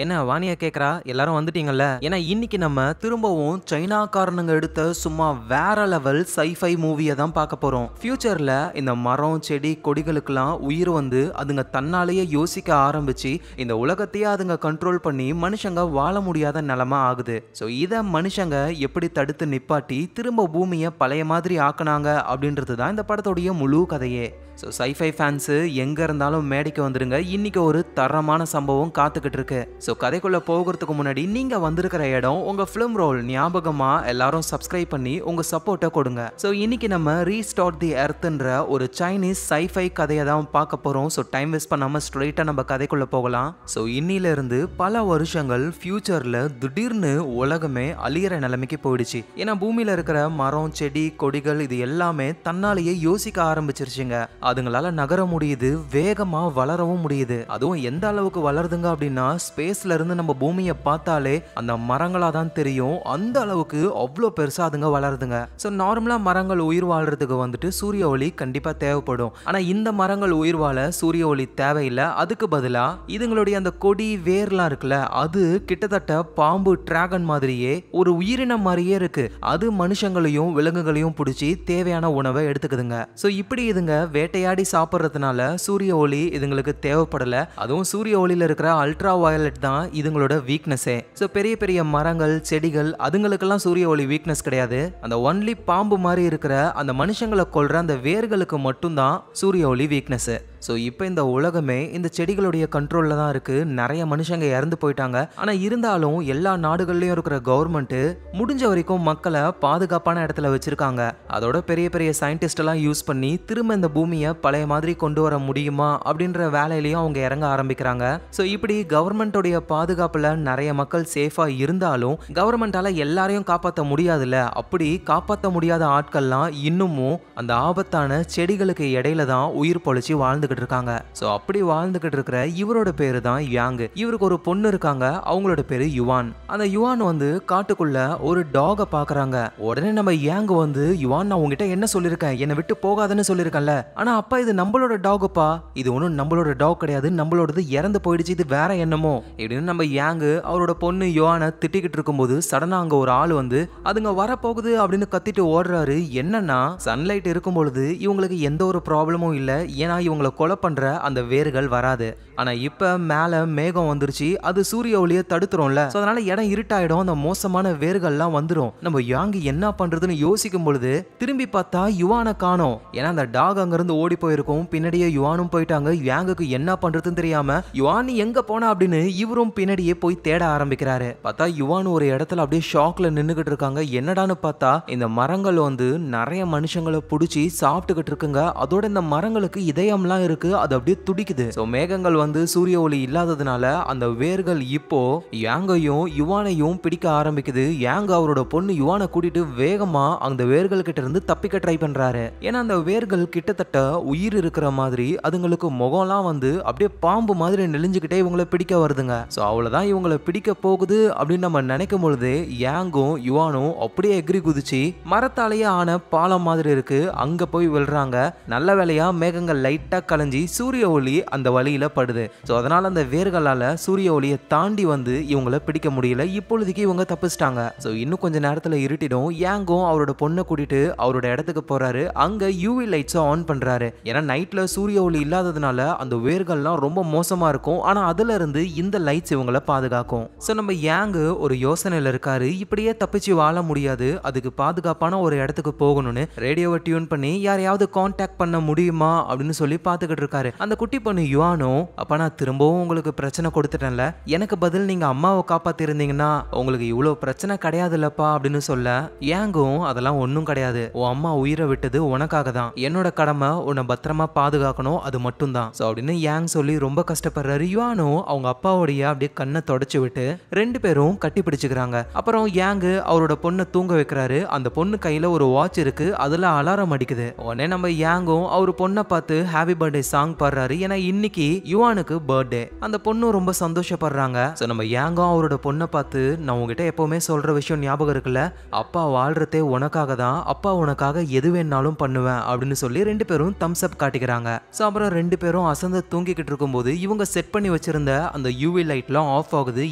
என்ன வாணியா கேக்குறா? எல்லாரும் வந்துட்டீங்கல்ல? ஏன்னா இன்னைக்கு நம்ம திரும்பவும் சைனாக்காரனுங்க எடுத்த சும்மா வேற லெவல் சைஃபை மூவியை தான் பார்க்க போறோம். ஃபியூச்சர்ல இந்த மரம் செடி கொடிகளுக்கெல்லாம் உயிர் வந்து அதுங்க தன்னாலேயே யோசிக்க ஆரம்பிச்சு இந்த உலகத்தையே அதுங்க கண்ட்ரோல் பண்ணி மனுஷங்க வாழ முடியாத நிலைமை ஆகுது. ஸோ இதை மனுஷங்க எப்படி தடுத்து நிப்பாட்டி திரும்ப பூமியை பழைய மாதிரி ஆக்குனாங்க அப்படின்றது தான் இந்த படத்தோடைய முழு கதையே. ஸோ சைஃபை ஃபேன்ஸு எங்கே இருந்தாலும் மேடைக்கு வந்துடுங்க. இன்னைக்கு ஒரு தரமான சம்பவம் காத்துக்கிட்டு இருக்கு. ஸோ கதைக்குள்ளே போகிறதுக்கு முன்னாடி நீங்கள் வந்திருக்கிற இடம் உங்கள் ஃபிலிம் ரோல் ஞாபகமாக எல்லாரும் சப்ஸ்கிரைப் பண்ணி உங்கள் சப்போர்ட்டை கொடுங்க. ஸோ இன்னைக்கு நம்ம ரீஸ்டார்ட் தி எர்த்ன்ற ஒரு சைனீஸ் சைஃபை கதையை தான் பார்க்க போகிறோம். ஸோ டைம் வேஸ்ட் பண்ணாமல் ஸ்ட்ரெயிட்டாக நம்ம கதைக்குள்ளே போகலாம். ஸோ இன்னிலிருந்து பல வருஷங்கள் ஃபியூச்சரில் திடீர்னு உலகமே அழியிற நிலைமைக்கு போயிடுச்சு. ஏன்னா பூமியில் இருக்கிற மரம் செடி கொடிகள் இது எல்லாமே தன்னாலேயே யோசிக்க ஆரம்பிச்சிருச்சுங்க. அதுங்களால நகர முடியுது, வேகமா வளரவும் முடியுது. அதுவும் எந்த அளவுக்கு வளருதுங்க அப்படின்னா ஸ்பேஸ்ல இருந்து நம்ம பூமியை பார்த்தாலே அந்த மரங்களா தான் தெரியும். அந்த அளவுக்கு அவ்வளோ பெருசா அதுங்க வளருதுங்க. ஸோ நார்மலா மரங்கள் உயிர் வாழ்றதுக்கு வந்துட்டு சூரிய ஒளி கண்டிப்பா தேவைப்படும். ஆனா இந்த மரங்கள் உயிர் வாழ சூரிய ஒளி தேவையில்லை. அதுக்கு பதிலா இதுங்களுடைய அந்த கொடி வேர்லாம் இருக்குல்ல, அது கிட்டத்தட்ட பாம்பு டிராகன் மாதிரியே ஒரு உயிரினம் மாதிரியே இருக்கு. அது மனுஷங்களையும் விலங்குகளையும் பிடிச்சி தேவையான உணவை எடுத்துக்குதுங்க. ஸோ இப்படி இதுங்க வேட்டையாடி சாப்பிட்றதுனால சூரிய ஒளி இதுங்களுக்கு தேவைப்படல. அதுவும் சூரிய ஒளியில இருக்கிற அல்ட்ரா வயலட் தான் இதுங்களோட வீக்னஸே. ஸோ பெரிய பெரிய மரங்கள் செடிகள் அதுங்களுக்கெல்லாம் சூரிய ஒளி வீக்னஸ் கிடையாது. அந்த ஒன்லி பாம்பு மாதிரி இருக்கிற அந்த மனுஷங்களை கொல்ற அந்த வேர்களுக்கு மட்டும்தான் சூரிய ஒளி வீக்னஸ். ஸோ இப்போ இந்த உலகமே இந்த செடிகளுடைய கண்ட்ரோலில் தான் இருக்குது. நிறைய மனுஷங்க இறந்து போயிட்டாங்க. ஆனால் இருந்தாலும் எல்லா நாடுகள்லையும் இருக்கிற கவர்மெண்ட்டு முடிஞ்ச வரைக்கும் மக்களை பாதுகாப்பான இடத்துல வச்சுருக்காங்க. அதோட பெரிய பெரிய சயின்டிஸ்டெல்லாம் யூஸ் பண்ணி திரும்ப இந்த பூமியை பழைய மாதிரி கொண்டு வர முடியுமா அப்படின்ற வேலையிலையும் அவங்க இறங்க ஆரம்பிக்கிறாங்க. ஸோ இப்படி கவர்மெண்ட்டோடைய பாதுகாப்பில் நிறைய மக்கள் சேஃபாக இருந்தாலும் கவர்மெண்ட்டால் எல்லாரையும் காப்பாற்ற முடியாதுல்ல. அப்படி காப்பாற்ற முடியாத ஆட்கள்லாம் இன்னமும் அந்த ஆபத்தான செடிகளுக்கு இடையில தான் உயிர் பொழைச்சி வாழ்ந்துக்கிட்டு இருக்காங்க. சோ அப்படி வாழ்ந்துகிட்டு இருக்கிற இவரோட பேரு தான் யாங். இவருக்கு ஒரு பொண்ணு இருக்காங்க. அவங்களோட பேரு யுவான். அந்த யுவான் வந்து காட்டுக்குள்ள ஒரு டாக பாக்குறாங்க. உடனே நம்ம யாங் வந்து, யுவான் நான் உங்ககிட்ட என்ன சொல்லிருக்கேன், என்னை விட்டு போகாதன்னு சொல்லிருக்கேன்ல. ஆனா அப்பா இது நம்மளோட டாகுப்பா, இது ஒன்றும் நம்மளோட டாக் கிடையாது, நம்மளோடது இறந்து போயிடுச்சு, இது வேற என்னமோ இப்படின்னு நம்ம யாங் அவரோட பொண்ணு யுவானை திட்டிக்கிட்டு இருக்கும்போது சடனா அங்க ஒரு ஆள் வந்து அதுங்க வரப்போகுது அப்படின்னு கத்திட்டு ஓடுறாரு. என்னன்னா சன்லைட் இருக்கும் பொழுது இவங்களுக்கு எந்த ஒரு ப்ராப்ளமும் இல்லை. ஏன்னா இவங்களை கொலை பண்ற அந்த வேர்கள் வராது. ஆனா இப்ப மேல மேகம் வந்துருச்சு, அது சூரிய ஒளியை தடுத்துரும்ல. அதனால இடம் இருட்டாயிடும், அந்த மோசமான வேர்கள்லாம் வந்துடும். நம்ம யாங் என்ன பண்றதுன்னு யோசிக்கும் பொழுது திரும்பி பார்த்தா யுவானை காணோம். ஏன்னா அந்த டாக் அங்க இருந்து ஓடி போயிருக்கும். பின்னாடியே யுவானும் போயிட்டாங்க. யாங்குக்கு என்ன பண்றதுன்னு தெரியாம யுவான் எங்க போனா அப்படின்னு இவரும் பின்னாடியே போய் தேட ஆரம்பிக்கிறாரு. பார்த்தா யுவான் ஒரு இடத்துல அப்படியே ஷாக்ல நின்னுகிட்டு இருக்காங்க. என்னடான்னு பார்த்தா இந்த மரங்கள் வந்து நிறைய மனுஷங்களை பிடிச்சி சாப்பிட்டுக்கிட்டு இருக்குங்க. அதோட இந்த மரங்களுக்கு இதயம்லாம் இருக்கு, அது அப்படியே துடிக்குது. சோ மேகங்கள் வந்து சூரிய ஒளி இல்லாததுனால அந்த வேர்கள் இப்போ யாங்கையும் யுவானையும் பிடிக்க ஆரம்பிக்குது. யாங் அவரோட பொண்ணு யுவானை கூட்டிட்டு வேகமா அந்த வேர்கள் கிட்ட இருந்து தப்பிக்க ட்ரை பண்றாரு. ஏன்னா அந்த வேர்கள் கிட்டத்தட்ட உயிர் இருக்கிற மாதிரி அதுங்களுக்கு முகம்லாம் வந்து அப்படியே பாம்பு மாதிரி நெளிஞ்சுக்கிட்டே இவங்களை பிடிக்க வருதுங்க. சோ அவ்வளவுதான் இவங்களை பிடிக்க போகுது அப்படின்னு நம்ம நினைக்கும் பொழுது யாங்கும் யுவானும் அப்படியே எகிரி குதிச்சு மரத்தாலேயே ஆன பாலம் மாதிரி இருக்கு அங்க போய் விழுறாங்க. நல்ல வேளையா மேகங்கள் லைட்டா கலைஞ்சி சூரிய ஒளி அந்த வழியில படுது. சோ அதனால அந்த வேர்களால சூரிய ஒளியை தாண்டி வந்து இவங்களை பிடிக்க முடியல. இப்பொழுதுக்கு இவங்க தப்பிச்சிட்டாங்க. சோ இன்னும் கொஞ்ச நேரத்துல இருட்டிடும். யாங்கும் அவரோட பொண்ணை கூட்டிட்டு அவரோட இடத்துக்கு போறாரு. அங்க யூவி லைட்ஸ் ஆன் பண்றாரு. ஏன்னா நைட்ல சூரிய ஒளி இல்லாததுனால அந்த வேர்கள்லாம் ரொம்ப மோசமா இருக்கும். ஆனா அதுல இருந்து இந்த லைட்ஸ் இவங்களை பாதுகாக்கும். சோ நம்ம யாங் ஒரு யோசனையில இருக்காரு. இப்படியே தப்பிச்சு வாழ முடியாது, அதுக்கு பாதுகாப்பான ஒரு இடத்துக்கு போகணும்னு ரேடியோவை டியூன் பண்ணி யாரையாவது கான்டாக்ட் பண்ண முடியுமா அப்படின்னு சொல்லி பார்த்துக்கிட்டு இருக்காரு. அந்த குட்டி பொண்ணு யுவானோ, அப்ப நான் திரும்பவும் உங்களுக்கு பிரச்சனை கொடுத்துட்டேன்ல, எனக்கு பதில் நீங்க அம்மாவை காப்பாத்தி இருந்தீங்கன்னா உங்களுக்கு இவ்வளவு பிரச்சனை கிடையாதுல்லப்பா அப்படின்னு சொல்ல யாங்கும் அதெல்லாம் ஒன்றும் கிடையாது, உன் அம்மா உயிரை விட்டது உனக்காக தான், என்னோட கடமை உன்னை பத்திரமா பாதுகாக்கணும், அது மட்டும் தான் அப்படின்னு யாங் சொல்லி ரொம்ப கஷ்டப்படுறாரு. யுவானோ அவங்க அப்பாவோடைய அப்படியே கண்ணை தொடச்சு விட்டு ரெண்டு பேரும் கட்டி பிடிச்சுக்கிறாங்க. அப்புறம் யாங் அவரோட பொண்ணை தூங்க வைக்கிறாரு. அந்த பொண்ணு கையில ஒரு வாட்ச் இருக்கு, அதுல அலாரம் அடிக்குது. உடனே நம்ம யாங்கும் அவர் பொண்ணை பார்த்து ஹாப்பி பர்த்டே பர்த்டே சாங் பாடுறாரு. ஏன்னா இன்னைக்கு யுவானுக்கு பர்த்டே. அந்த பொண்ணு ரொம்ப சந்தோஷப்படுறாங்க. சோ நம்ம யாங்கும் அவரோட பொண்ணை பார்த்து, நான் உங்ககிட்ட எப்பவுமே சொல்ற விஷயம் ஞாபகம் இருக்குல்ல, அப்பா வாழ்றதே உனக்காக தான், அப்பா உனக்காக எது வேணாலும் பண்ணுவேன் அப்படின்னு சொல்லி ரெண்டு பேரும் தம்ஸ் அப் காட்டிக்கிறாங்க. சோ அப்புறம் ரெண்டு பேரும் அசந்து தூங்கிக்கிட்டு இருக்கும்போது இவங்க செட் பண்ணி வச்சிருந்த அந்த யூவி லைட்லாம் ஆஃப் ஆகுது.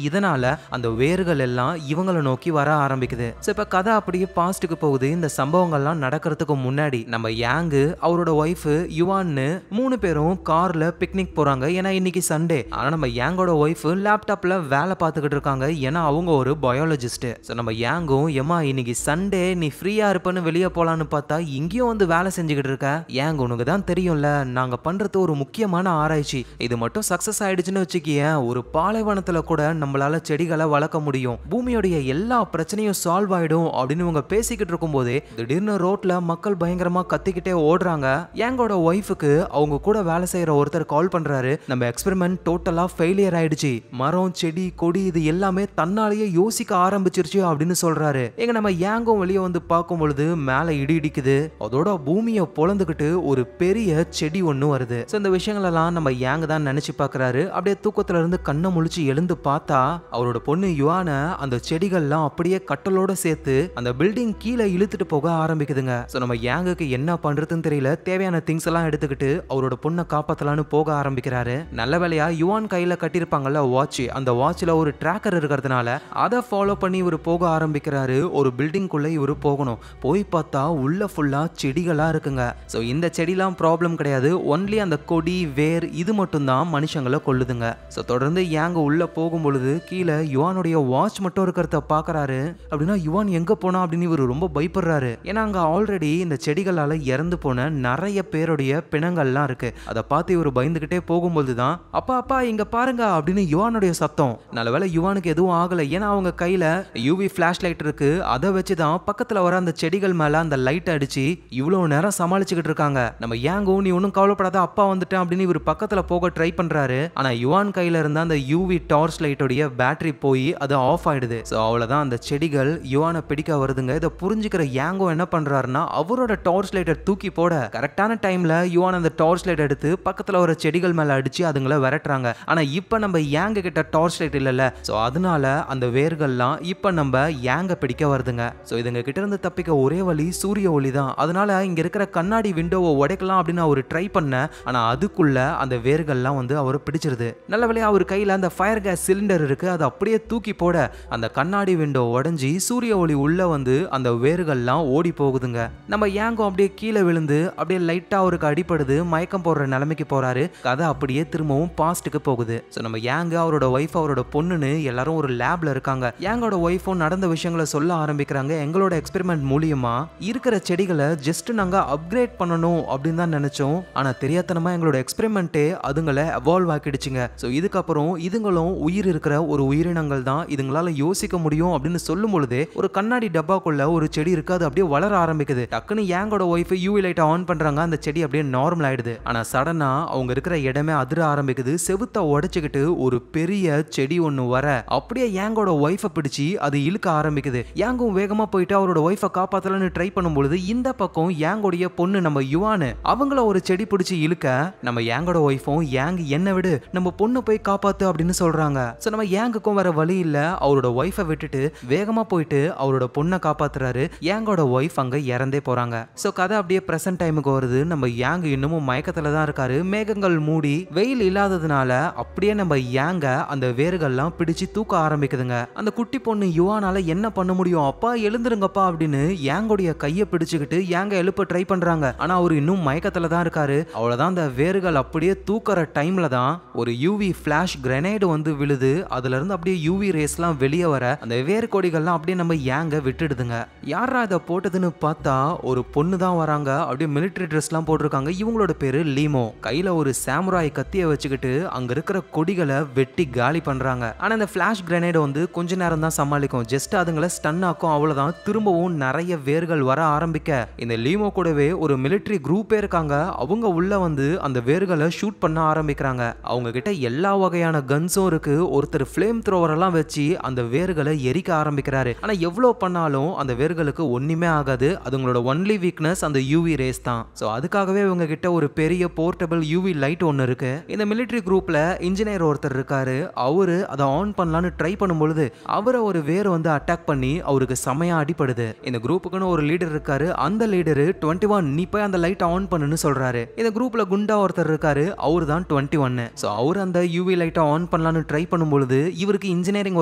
இதனால அந்த வேர்கள் எல்லாம் இவங்களை நோக்கி வர ஆரம்பிக்குது. சோ இப்ப கதை அப்படியே பாஸ்டுக்கு போகுது. இந்த சம்பவங்கள்லாம் நடக்கிறதுக்கு முன்னாடி நம்ம யாங்கு அவரோட ஒய்ஃப் யுவான்னு 3 பேரும் கார்ல பிக்னிக் போறாங்க. ஏன்னா இன்னைக்கு சண்டே. ஆனா நம்ம யாங்கோட ஒய்ஃப் லேப்டாப்ல வேலை பார்த்துக்கிட்டு இருக்காங்க. ஏன்னா அவங்க ஒரு பயாலஜிஸ்ட். சோ நம்ம யாங்கும், ஏமா இன்னைக்கு சண்டே நீ ஃப்ரீயா இருப்பன்னு வெளியே போலான்னு பார்த்தா இங்கேயும் வந்து வேலை செஞ்சுக்கிட்டு இருக்க. யாங் உனக்கு தான் தெரியும்ல, நாங்க பண்றது ஒரு முக்கியமான ஆராய்ச்சி. இது மட்டும் சக்சஸ் ஆயிடுச்சுன்னு வச்சுக்கியேன், ஒரு பாலைவனத்துல கூட நம்மளால செடிகளை வளர்க்க முடியும், பூமியோடைய எல்லா பிரச்சனையும் சால்வ் ஆயிடும் அப்படின்னு இவங்க பேசிக்கிட்டு இருக்கும் போதே திடீர்னு ரோட்ல மக்கள் பயங்கரமா கத்திக்கிட்டே ஓடுறாங்க. யாங்கோட ஒய்ஃபுக்கு அவங்க கூட வேலை செய்யற ஒருத்தர் கால் பண்றாரு, நம்ம எக்ஸ்பெரிமெண்ட் டோட்டலா ஃபெயிலியர் ஆயிடுச்சு, மரம் செடி கொடி இது எல்லாமே தன்னாலேயே யோசிக்க ஆரம்பிச்சிருச்சு அப்படின்னு சொல்றாரு. எங்க நம்ம யாங்கும் வெளியே வந்து பார்க்கும் பொழுது மேல இடி இடிக்குது. அதோட பூமியை பொளந்துகிட்டு ஒரு பெரிய செடி ஒண்ணு வருது. இந்த விஷயங்கள் எல்லாம் நம்ம யாங் தான் நினைச்சு பாக்குறாரு. அப்படியே தூக்கத்துல இருந்து கண்ணை முழிச்சு எழுந்து பார்த்தா அவரோட பொண்ணு யுவான அந்த செடிகள்லாம் அப்படியே கட்டலோட சேர்த்து அந்த பில்டிங் கீழே இழுத்துட்டு போக ஆரம்பிக்குதுங்க. சோ நம்ம யாங்குக்கு என்ன பண்றதுன்னு தெரியல. தேவையான திங்ஸ் எல்லாம் எடுத்துக்கிட்டு அவரோட பொண்ணை காப்பாத்தலான்னு போக ஆரம்பிக்கிறாரு. நல்ல வேளையா யுவான் கையில கட்டியிருப்பாங்கல்ல வாட்ச், அந்த வாட்ச்ல ஒரு டிராக்கர் இருக்கிறதுனால அதை ஃபாலோ பண்ணி இவர் போக ஆரம்பிக்கிறாரு. ஒரு பில்டிங் குள்ள இவர் போகணும். போய் பார்த்தா உள்ள ஃபுல்லா செடிகளா இருக்குங்க. சோ இந்த செடிலாம் ப்ராப்ளம் கிடையாது, ஒன்லி அந்த கொடி வேர் இது மட்டும் தான் மனுஷங்களை கொல்லுதுங்க. சோ தொடர்ந்து யாங்க உள்ள போகும் பொழுது கீழே யுவானுடைய வாட்ச் மட்டும் இருக்கிறத பாக்குறாரு. அப்படின்னா யுவான் எங்க போனா அப்படின்னு இவர் ரொம்ப பயப்படுறாரு. ஏன்னா அங்க ஆல்ரெடி இந்த செடிகளால இறந்து போன நிறைய பேருடைய பிணங்கள்லாம் இருக்கு. அதை பார்த்து இவர் பயந்துகிட்டே போகும்போது தான் அப்பா அப்பா இங்க பாருங்க அப்படின்னு யுவானுடைய சத்தம். நல்லவேளை யுவானுக்கு எதுவும் ஆகல. ஏன்னா அவங்க கையில யூவி பிளாஷ் லைட் இருக்கு. அதை வச்சுதான் பக்கத்துல வர அந்த செடிகள் மேல அந்த லைட் அடிச்சு இவ்வளவு நேரம் சமாளிச்சுக்கிட்டு இருக்காங்க. நம்ம யாங்கும் நீ ஒன்னும் கவலைப்படாத, அப்பா வந்துட்டேன் அப்படின்னு இவர் பக்கத்துல போக ட்ரை பண்றாரு. ஆனா யுவான் கையில இருந்த அந்த யூவி டார்ச் லைட்டோடைய பேட்டரி போய் அது ஆஃப் ஆயிடுது. சோ அவ்வளவுதான், அந்த செடிகள் யுவானை பிடிக்க வருதுங்க. இதை புரிஞ்சுக்கிற யாங்கும் என்ன பண்றாருன்னா அவரோட டார்ச் லைட்டை தூக்கி போட கரெக்டான டைம்ல யுவான் அந்த டார்ச் லைட் எடுத்து பக்கத்துல ஒரு செடிகள் மேல அடிச்சு அதுங்களை விரட்டுறாங்க. ஆனா இப்ப நம்ம யாங்க கிட்ட டார்ச் லைட் இல்லல, சோ அதனால அந்த வேர்கள்லாம் இப்ப நம்ம யாங்க பிடிக்க வருதுங்க. சோ இதுங்க கிட்ட இருந்து தப்பிக்க ஒரே வழி சூரிய ஒளி தான். அதனால இங்க இருக்கிற கண்ணாடி விண்டோவை உடைக்கலாம் அப்படின்னு அவர் ட்ரை பண்ண, ஆனா அதுக்குள்ள அந்த வேர்கள்லாம் வந்து அவர் பிடிச்சிருது. நல்ல வேளையா அவர் கையில அந்த ஃபயர் கேஸ் சிலிண்டர் இருக்கு. அதை அப்படியே தூக்கி போட அந்த கண்ணாடி விண்டோ உடைஞ்சி சூரிய ஒளி உள்ள வந்து அந்த வேர்கள்லாம் ஓடி போகுதுங்க. நம்ம யாங்கும் அப்படியே கீழே விழுந்து அப்படியே லைட்டா அவருக்கு அடிப்படுது, மயக்கம் போடுற நிலைமைக்கு போறாரு. கதை அப்படியே திரும்பவும் பாஸ்டுக்கு போகுது. சோ நம்ம யாங்க அவரோட ஒய்ஃப் அவரோட பொண்ணுன்னு எல்லாரும் ஒரு லேப்ல இருக்காங்க. யாங்கோட ஒய்ஃபும் நடந்த விஷயங்களை சொல்ல ஆரம்பிக்கிறாங்க. எங்களோட எக்ஸ்பெரிமெண்ட் மூலியமா இருக்கிற செடிகளை ஜஸ்ட் நாங்க அப்கிரேட் பண்ணணும் அப்படின்னு தான் நினைச்சோம். ஆனா தெரியாதனமா எங்களோட எக்ஸ்பெரிமெண்ட்டே அதுங்களை எவால்வ் ஆக்கிடுச்சுங்க. சோ இதுக்கப்புறம் இதுங்களும் உயிர் இருக்கிற ஒரு உயிரினங்கள் தான், இதுங்களால யோசிக்க முடியும் அப்படின்னு சொல்லும் பொழுதே ஒரு கண்ணாடி டப்பாக்குள்ள ஒரு செடி இருக்கு. அது அப்படியே வளர ஆரம்பிக்குது. டக்குன்னு யாங்கோட ஒய்ஃப் யூவி லைட் ஆன் பண்றாங்க. அந்த செடி அப்படியே நார்மல் ஆயிடுது. ஆனா சடனா அவங்க இருக்கிற இடமே அதிர ஆரம்பிக்குது. செவுத்த உடைச்சுக்கிட்டு ஒரு பெரிய செடி ஒண்ணு வர அப்படியே யாங்கோட ஒய்ஃபை பிடிச்சி அது இழுக்க ஆரம்பிக்குது. யாங்கும் வேகமா போயிட்டு அவரோட ஒய்ஃபை காப்பாத்தலான்னு ட்ரை பண்ணும்பொழுது இந்த பக்கம் யாங்கோடைய பொண்ணு நம்ம யுவானு அவங்கள ஒரு செடி பிடிச்சி இழுக்க, நம்ம யாங்கோட ஒய்ஃபும் யாங் என்ன விடு நம்ம பொண்ணு போய் காப்பாத்து அப்படின்னு சொல்றாங்க. சோ நம்ம யாங்குக்கும் வர வழி இல்ல, அவரோட ஒய்ஃபை விட்டுட்டு வேகமா போயிட்டு அவரோட பொண்ணை காப்பாத்துறாரு. யாங்கோட ஒய்ஃப் அங்க இறந்தே போறாங்க. சோ கதை அப்படியே பிரசன்ட் டைமுக்கு வருது. நம்ம யாங் இன்னமும் மயக்கத்துல தான் இருக்காரு. மேகங்கள் மூடி வெயில் இல்லாததுனால அப்படியே நம்ம யாங்க அந்த வேர்கள்லாம் பிடிச்சு தூக்க ஆரம்பிக்குதுங்க. அந்த குட்டி பொண்ணு யுவானால என்ன பண்ண முடியும், அப்பா எழுந்துருங்கப்பா அப்படின்னு யாங்கோடைய கையை பிடிச்சுக்கிட்டு யாங்க எழுப்ப ட்ரை பண்றாங்க. ஆனா அவர் இன்னும் மயக்கத்துல தான் இருக்காரு. அவ்வளவுதான், அந்த வேர்கள் அப்படியே தூக்குற டைம்ல தான் ஒரு யூவி பிளாஷ் கிரனேட் வந்து விழுது. அதுல இருந்து அப்படியே யூவி ரேஸ்லாம் வெளியே வர அந்த வேர் கொடிகள்லாம் அப்படியே நம்ம யாங்க விட்டுடுதுங்க. யாரா இதை போட்டதுன்னு பார்த்தா ஒரு பொண்ணு தான் வராங்க. அப்படியே மிலிட்டரி ட்ரெஸ்லாம் போட்டிருக்காங்க. இவங்களோட பேரு லீமோ. கையில ஒரு சாமுராய் கத்தியை வச்சுக்கிட்டு அங்க இருக்கிற கொடிகளை வெட்டி காலி பண்றாங்க. ஆனா இந்த பிளாஷ் கிரனேட் வந்து கொஞ்ச நேரம் தான் சமாளிக்கும். ஜஸ்ட் அதுங்களை ஸ்டன் ஆக்கும், அவ்வளவுதான். திரும்பவும் நிறைய வேர்கள் வர ஆரம்பிக்க இந்த லீமோ கூடவே ஒரு மிலிட்டரி குரூப்பே இருக்காங்க. அவங்க உள்ள வந்து அந்த வேர்களை ஷூட் பண்ண ஆரம்பிக்கிறாங்க. அவங்க கிட்ட எல்லா வகையான கன்ஸும் இருக்கு. ஒருத்தர் ஃப்ளேம் த்ரோவர் எல்லாம் வச்சு அந்த வேர்களை எரிக்க ஆரம்பிக்கிறாரு. ஆனா எவ்வளவு பண்ணாலும் அந்த வேர்களுக்கு ஒண்ணுமே ஆகாது. அதுங்களோட ஒன்லி வீக்னஸ் அந்த யூவி ரேஸ் தான். சோ அதுக்காகவே இவங்க கிட்ட ஒரு பெரிய போர்ட்டபிள் யூவி லைட் ஒன்னு இருக்கு. இந்த மிலிட்டரி குரூப்ல இன்ஜினியர் ஒருத்தர் இருக்காரு. அவரு அதை ஆன் பண்ணலாம்னு ட்ரை பண்ணும்பொழுது அவரை ஒரு வேர் வந்து அட்டாக் பண்ணி அவருக்கு செமையா அடிபடுது. இந்த குரூப்புக்குன்னு ஒரு லீடர் இருக்காரு. அந்த லீடர் 21 நீ போய் அந்த லைட் ஆன் பண்ணுன்னு சொல்றாரு. இந்த குரூப்ல குண்டா ஒருத்தர் இருக்காரு. அவரு தான் 21. சோ அவர் அந்த யூவி லைட்டை ஆன் பண்ணலாம்னு ட்ரை பண்ணும்பொழுது இவருக்கு இன்ஜினியரிங்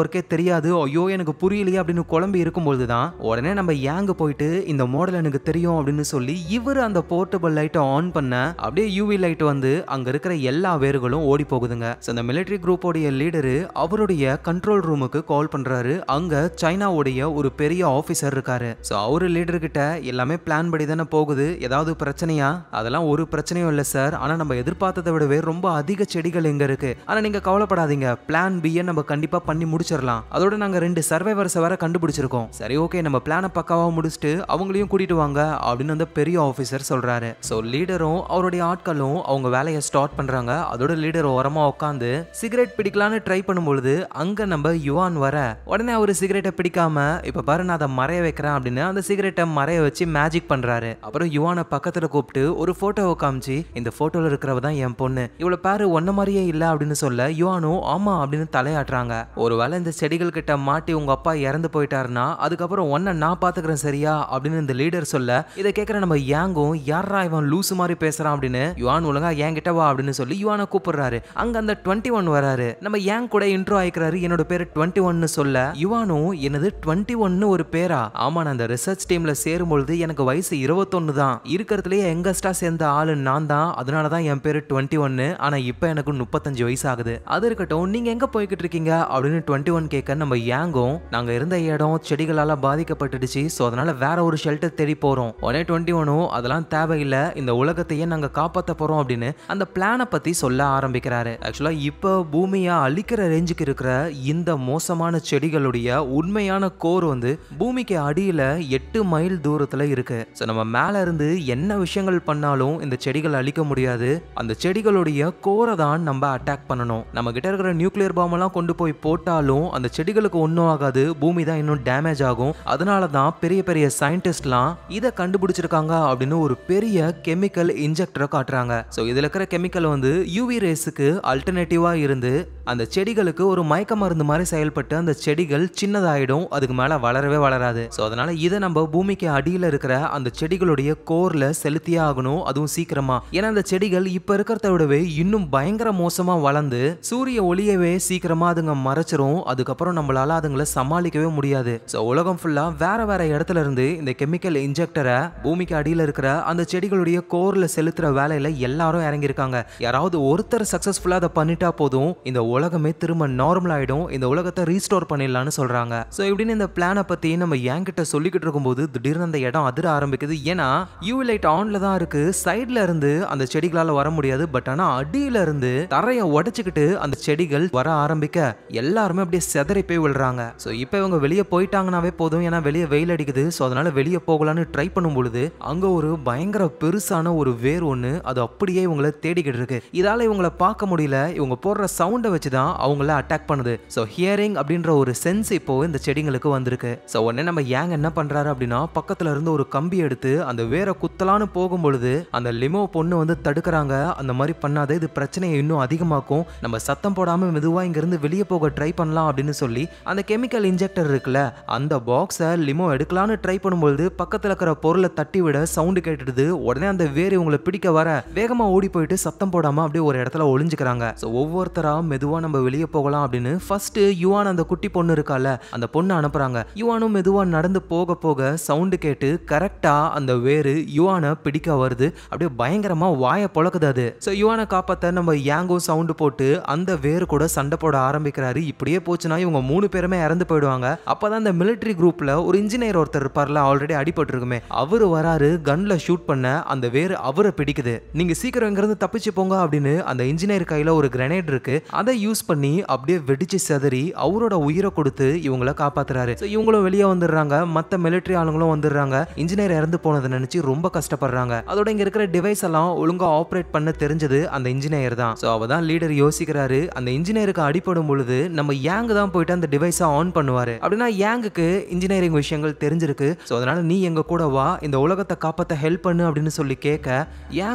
ஒர்க்கே தெரியாது. ஐயோ எனக்கு புரியலையே அப்படின்னு குழம்பி இருக்கும்பொழுது தான் உடனே நம்ம யாங் போயிட்டு இந்த மாடல் எனக்கு தெரியும் அப்படின்னு சொல்லி இவர் அந்த போர்ட்டபிள் லைட்டை ஆன் பண்ண அப்படியே யூவி லைட் வந்து அங்க இருக்கிற எல்லா வேர்களும் ஓடி போகுதுங்க. இந்த மிலிட்டரி குரூப்போடைய லீடரு அவருடைய கண்ட்ரோல் ரூமுக்கு கால் பண்றாரு. அங்க சைனாவுடைய ஒரு பெரிய ஆபீசர் இருக்காரு. சோ அவரு லீடர் கிட்ட எல்லாமே பிளான் படி தானே போகுது, ஏதாவது பிரச்சனையா? அதெல்லாம் ஒரு பிரச்சனையும் இல்ல சார். ஆனா நம்ம எதிர்பார்த்ததை விடவே ரொம்ப அதிக செடிகள் எங்க இருக்கு. ஆனா நீங்க கவலைப்படாதீங்க, பிளான் பி நம்ம கண்டிப்பா பண்ணி முடிச்சிடலாம். அதோட நாங்க 2 சர்வைவர்ஸ் வேற கண்டுபிடிச்சிருக்கோம். சரி ஓகே, நம்ம பிளான பக்காவா முடிச்சுட்டு அவங்களையும் கூட்டிட்டு வாங்க அப்படின்னு அந்த பெரிய ஆபீசர் சொல்றாரு. சோ லீடரும் அவருடைய ஆட்களும் அவங்க வேலையை ஸ்டார்ட் பண்றாங்க. அதோட லீடர் ஓரமா உட்காந்து சிகரெட் பிடிக்கலான்னு ட்ரை பண்ணும்பொழுது அங்க நம்ம யுவான் வர உடனே அவரு சிகரெட்டை பிடிக்காம இப்ப பாரு நான் அதை மறைய வைக்கிறேன் அப்படின்னு அந்த சிகரெட்டை மறைய வச்சு மேஜிக் பண்றாரு. அப்புறம் யுவானை பக்கத்துல கூப்பிட்டு ஒரு போட்டோவை காமிச்சு இந்த போட்டோல இருக்கிறவ தான் என் பொண்ணு, இவ்வளவு பாரு ஒன்ன மாதிரியே இல்ல அப்படின்னு சொல்ல யுவானும் ஆமா அப்படின்னு தலையாட்டுறாங்க. ஒருவேளை இந்த செடிகள் கிட்ட மாட்டி உங்க அப்பா இறந்து போயிட்டாருன்னா அதுக்கப்புறம் ஒன்ன நான் பாத்துக்கிறேன் சரியா அப்படின்னு இந்த லீடர் சொல்ல இதை கேட்கிற நம்ம யாங்கும் யாரா இவன் லூசு மாதிரி பேசுறான் அப்படின்னு யுவான் ஒழுங்கா என் கிட்ட வா அப்படின்னு சொல்லி யுவானை கூப்பிடுறாரு. அங்க அந்த 21 வராரு. நம்ம யாங் கூட இன்ட்ரோ ஆயிக்கிறாரு. என்னோட பேரு 21 சொல்ல யுவானும் என்னது 21 ஒரு பேரா? ஆமா, நான் அந்த ரிசர்ச் டீம்ல சேரும்பொழுது எனக்கு வயசு 21 தான். இருக்கிறதுலயே எங்கஸ்டா சேர்ந்த ஆளு நான் தான். அதனாலதான் என் பேரு 21. ஆனா இப்ப எனக்கு 35 வயசு ஆகுது. அது இருக்கட்டும், நீங்க எங்க போய்கிட்டு இருக்கீங்க அப்படின்னு 21 கேட்க நம்ம யாங்கும் நாங்க இருந்த இடம் செடிகளால பாதிக்கப்பட்டுடுச்சு, சோ அதனால வேற ஒரு ஷெல்டர் தேடி போறோம். உடனே 21 அதெல்லாம் தேவையில்லை, இந்த உலகத்தையே நாங்க காப்பாத்த போறோம் அப்படின்னு அந்த பிளானை பத்தி சொல்ல ஆரம்பிக்கிறாரு. ஆக்சுவலா இப்ப பூமியை அழிக்கிற ரேஞ்சுக்கு இருக்கிற இந்த மோசமான செடிகளுடைய உண்மையான கோர் வந்து பூமிக்கு அடியில 8 மைல் தூரத்துல இருக்கு. சோ நம்ம மேல இருந்து என்ன விஷயங்கள் பண்ணாலும் இந்த செடிகள் அழிக்க முடியாது. அந்த செடிகளுடைய கோரை தான் நம்ம அட்டாக் பண்ணணும். நம்ம கிட்ட இருக்கிற நியூக்ளியர் பாம் எல்லாம் கொண்டு போய் போட்டாலும் அந்த செடிகளுக்கு ஒன்றும் ஆகாது, பூமி தான் இன்னும் டேமேஜ் ஆகும். அதனால தான் பெரிய பெரிய சயின்டிஸ்ட்லாம் இதை கண்டுபிடிச்சிருக்காங்க அப்படின்னு ஒரு பெரிய கெமிக்கல் இன்ஜெக்டரை காட்டுறாங்க. சோ இதுல இருக்கிற கெமிக்கல் வந்து யூவி ரேஸுக்கு அல்டர்னேட்டிவா இருந்து அந்த செடிகளுக்கு ஒரு மயக்க மருந்து மாதிரி செயல்பட்டு அந்த செடிகள் சின்னதாயிடும், அதுக்கு மேல வளரவே வளராது. சோ அதனால இதை நம்ம பூமிக்கு அடியில இருக்கிற அந்த செடிகளுடைய கோர்ல செலுத்தியே ஆகணும், அதுவும் சீக்கிரமா. ஏன்னா அந்த செடிகள் இப்ப இருக்கிறத விடவே இன்னும் பயங்கர மோசமா வளர்ந்து சூரிய ஒளியவே சீக்கிரமா அதுங்க மறைச்சிரும். அதுக்கப்புறம் நம்மளால அதுங்களை சமாளிக்கவே முடியாது. சோ உலகம் ஃபுல்லா வேற வேற இடத்துல இருந்து இந்த கெமிக்கல் இன்ஜெக்டரை பூமிக்கு அடியில இருக்கிற அந்த செடிகளுடைய கோர்ல செலுத்துற வேலையில எல்லாரும் இறங்கி இருக்காங்க. யாராவது ஒருத்தர் சக்சஸ்ஃபுல்லா அதை பண்ணிட்டா போதும், இந்த உலகமே திரும்ப நார்மல் ஆயிடும், இந்த உலகத்தை ரீஸ்டோர் பண்ணிடலாம்னு சொல்றாங்க. சோ இப்படின்னு இந்த பிளானை பத்தி நம்ம என்கிட்ட சொல்லிக்கிட்டு இருக்கும்போது திடீர்னு அந்த இடம் அதிர ஆரம்பிக்குது. ஏன்னா யூவி லைட் ஆன்ல தான் இருக்கு, சைட்ல இருந்து அந்த செடிகளால வர முடியாது. பட் ஆனா அடியில இருந்து தரையை உடைச்சுக்கிட்டு அந்த செடிகள் வர ஆரம்பிக்க எல்லாருமே அப்படியே செதறி போய் விழுறாங்க. சோ இப்போ இவங்க வெளியே போயிட்டாங்கன்னாவே போதும், ஏன்னா வெளியே வெயில் அடிக்குது. சோ அதனால வெளியே போகலான்னு ட்ரை பண்ணும் பொழுது அங்க ஒரு பயங்கர பெருசான ஒரு வேர் ஒண்ணு அது அப்படியே இவங்களை தேடிக்கிட்டு இருக்கு. இதால இவங்களை பார்க்க முடியல, இவங்க போடுற சவுண்டை வச்சுதான் அவங்கள அட்டாக் பண்ணுது. சோ ஹியரிங் அப்படின்ற ஒரு சென்ஸ் இப்போ இந்த செடிங்களுக்கு வந்திருக்கு. சோ உடனே நம்ம யாங் என்ன பண்றாரு அப்படின்னா பக்கத்துல இருந்து ஒரு கம்பி எடுத்து அந்த வேரை குத்தலான்னு போகும்பொழுது அந்த லிமோ பொண்ணு வந்து தடுக்கிறாங்க. அந்த மாதிரி பண்ணாத, இது பிரச்சனையை இன்னும் அதிகமாக்கும், நம்ம சத்தம் போடாம மெதுவா இங்க இருந்து வெளியே போக ட்ரை பண்ணலாம் அப்படின்னு சொல்லி அந்த கெமிக்கல் இன்ஜெக்டர் இருக்குல்ல அந்த பாக்ஸை லிமோ எடுக்கலான்னு ட்ரை பண்ணும்போது பக்கத்துல இருக்கிற பொருளை தட்டி விட சவுண்டு கேட்டுடுது. உடனே அந்த வேர் இவங்களை பிடிக்க வர வேகமா ஓடி போயிட்டு சத்தம் போடாம அப்படியே ஒரு இடத்துல ஒளிஞ்சுக்கிறாங்க. சோ ஒவ்வொருத்தரா மெதுவா நம்ம வெளியே போகலாம் அப்படின்னு ஃபர்ஸ்ட் யுவான் அந்த குட்டி பொண்ணு இருக்கால அந்த பொண்ணு அனுப்புறாங்க. யுவானும் மெதுவா நடந்து போக போக சவுண்டு கேட்டு கரெக்டா அந்த வேறு யுவானை பிடிக்க வருது. அப்படியே பயங்கரமா வாயை பொளக்குது அது. சோ யுவானை காப்பாத்த நம்ம யாங்கும் சவுண்டு போட்டு அந்த வேறு கூட சண்டை போட ஆரம்பிக்கிறாரு. இப்படியே போச்சுன்னா இவங்க 3 பேருமே இறந்து போயிடுவாங்க. அப்பதான் இந்த மிலிட்டரி குரூப்ல ஒரு இன்ஜினியர் ஒருத்தர் இருப்பார்ல, ஆல்ரெடி அடிபட்டு இருக்குமே, அவரு வராரு. கன்ல ஷூட் பண்ண அந்த வேறு அவரை பிடிக்குது. நீங்க சீக்கிரம் இங்கிருந்து தப்பிச்சு போங்க அப்படின்னு அந்த இன்ஜினியர் கையில ஒரு கிரனேட் இருக்கு, அதை யூஸ் பண்ணி அப்படியே வெடிச்சு செதறி அவரோட உயிரை கொடுத்து இவங்களை காப்பாத்துறாரு. இவங்களும் வெளியே வந்துடுறாங்க, மத்த மிலிட்டரி ஆளுங்களும் வந்துடுறாங்க. இன்ஜினியர் இறந்து போனதை நினைச்சு ரொம்ப கஷ்டப்படுறாங்க. அதோட இங்க இருக்கிற டிவைஸ் எல்லாம் ஒழுங்கா ஆப்ரேட் பண்ண தெரிஞ்சது அந்த இன்ஜினியர் தான். சோ அவதான் லீடர் யோசிக்கிறாரு, அந்த இன்ஜினியருக்கு அடிபடும் பொழுது நம்ம யாங் தான் போயிட்டு அந்த டிவைஸை ஆன் பண்ணுவாரு. அப்படின்னா யாங்குக்கு இன்ஜினியரிங் விஷயங்கள் தெரிஞ்சிருக்கு. சோ அதனால நீ எங்க கூட வா, இந்த உலகத்தை காப்பாத்த ஹெல்ப் பண்ணு அப்படின்னு சொல்லி கேட்க